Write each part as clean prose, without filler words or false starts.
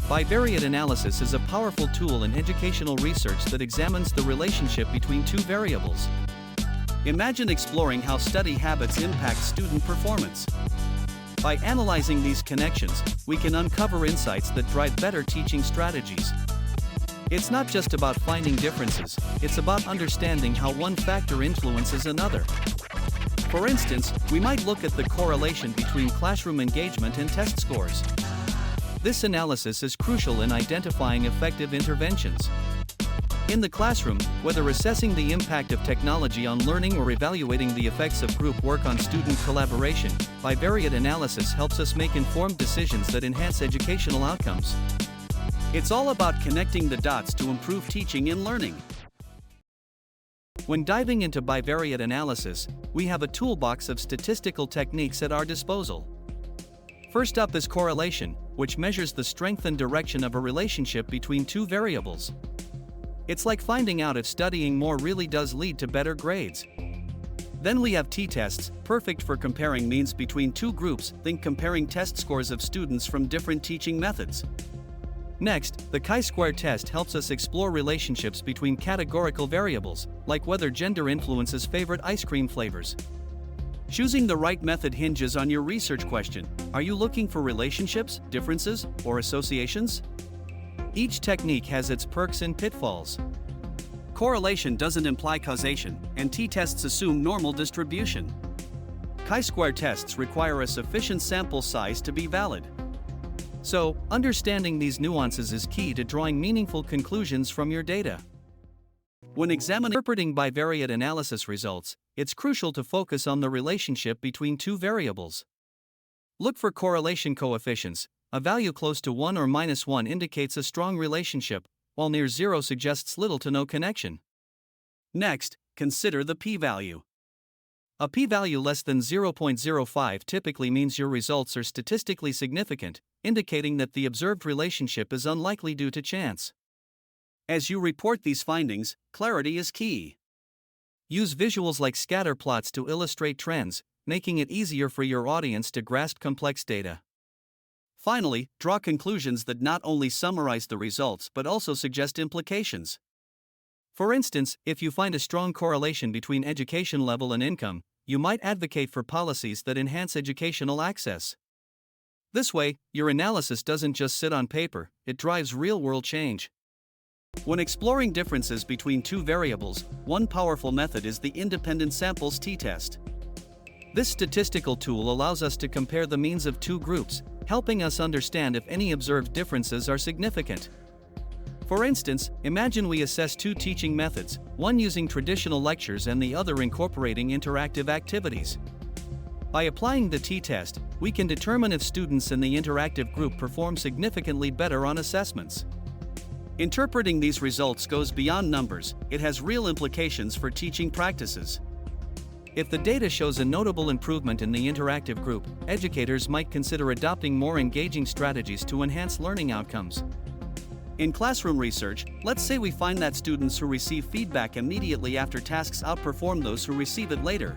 Bivariate analysis is a powerful tool in educational research that examines the relationship between two variables. Imagine exploring how study habits impact student performance. By analyzing these connections, we can uncover insights that drive better teaching strategies. It's not just about finding differences, it's about understanding how one factor influences another. For instance, we might look at the correlation between classroom engagement and test scores. This analysis is crucial in identifying effective interventions. In the classroom, whether assessing the impact of technology on learning or evaluating the effects of group work on student collaboration, bivariate analysis helps us make informed decisions that enhance educational outcomes. It's all about connecting the dots to improve teaching and learning. When diving into bivariate analysis, we have a toolbox of statistical techniques at our disposal. First up is correlation, which measures the strength and direction of a relationship between two variables. It's like finding out if studying more really does lead to better grades. Then we have t-tests, perfect for comparing means between two groups. Think comparing test scores of students from different teaching methods. Next, the chi-square test helps us explore relationships between categorical variables, like whether gender influences favorite ice cream flavors. Choosing the right method hinges on your research question. Are you looking for relationships, differences, or associations? Each technique has its perks and pitfalls. Correlation doesn't imply causation, and t-tests assume normal distribution. Chi-square tests require a sufficient sample size to be valid. So, understanding these nuances is key to drawing meaningful conclusions from your data. When interpreting bivariate analysis results, it's crucial to focus on the relationship between two variables. Look for correlation coefficients. A value close to 1 or -1 indicates a strong relationship, while near 0 suggests little to no connection. Next, consider the p-value. A p-value less than 0.05 typically means your results are statistically significant, indicating that the observed relationship is unlikely due to chance. As you report these findings, clarity is key. Use visuals like scatter plots to illustrate trends, making it easier for your audience to grasp complex data. Finally, draw conclusions that not only summarize the results but also suggest implications. For instance, if you find a strong correlation between education level and income, you might advocate for policies that enhance educational access. This way, your analysis doesn't just sit on paper, it drives real-world change. When exploring differences between two variables, one powerful method is the independent samples t-test. This statistical tool allows us to compare the means of two groups, helping us understand if any observed differences are significant. For instance, imagine we assess two teaching methods, one using traditional lectures and the other incorporating interactive activities. By applying the t-test, we can determine if students in the interactive group perform significantly better on assessments. Interpreting these results goes beyond numbers, it has real implications for teaching practices. If the data shows a notable improvement in the interactive group, educators might consider adopting more engaging strategies to enhance learning outcomes. In classroom research, let's say we find that students who receive feedback immediately after tasks outperform those who receive it later.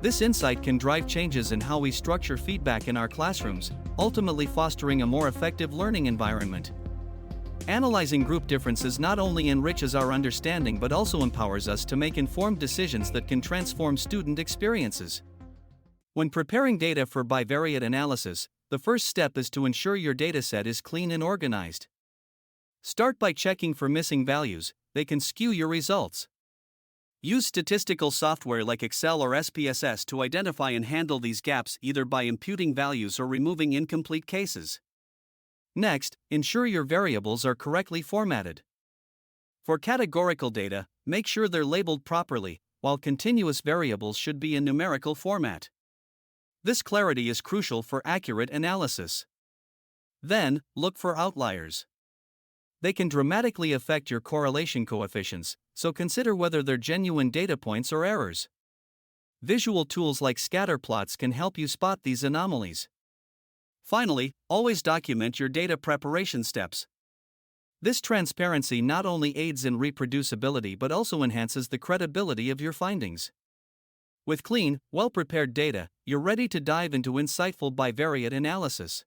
This insight can drive changes in how we structure feedback in our classrooms, ultimately fostering a more effective learning environment. Analyzing group differences not only enriches our understanding but also empowers us to make informed decisions that can transform student experiences. When preparing data for bivariate analysis, the first step is to ensure your dataset is clean and organized. Start by checking for missing values, they can skew your results. Use statistical software like Excel or SPSS to identify and handle these gaps either by imputing values or removing incomplete cases. Next, ensure your variables are correctly formatted. For categorical data, make sure they're labeled properly, while continuous variables should be in numerical format. This clarity is crucial for accurate analysis. Then, look for outliers. They can dramatically affect your correlation coefficients, so consider whether they're genuine data points or errors. Visual tools like scatter plots can help you spot these anomalies. Finally, always document your data preparation steps. This transparency not only aids in reproducibility but also enhances the credibility of your findings. With clean, well-prepared data, you're ready to dive into insightful bivariate analysis.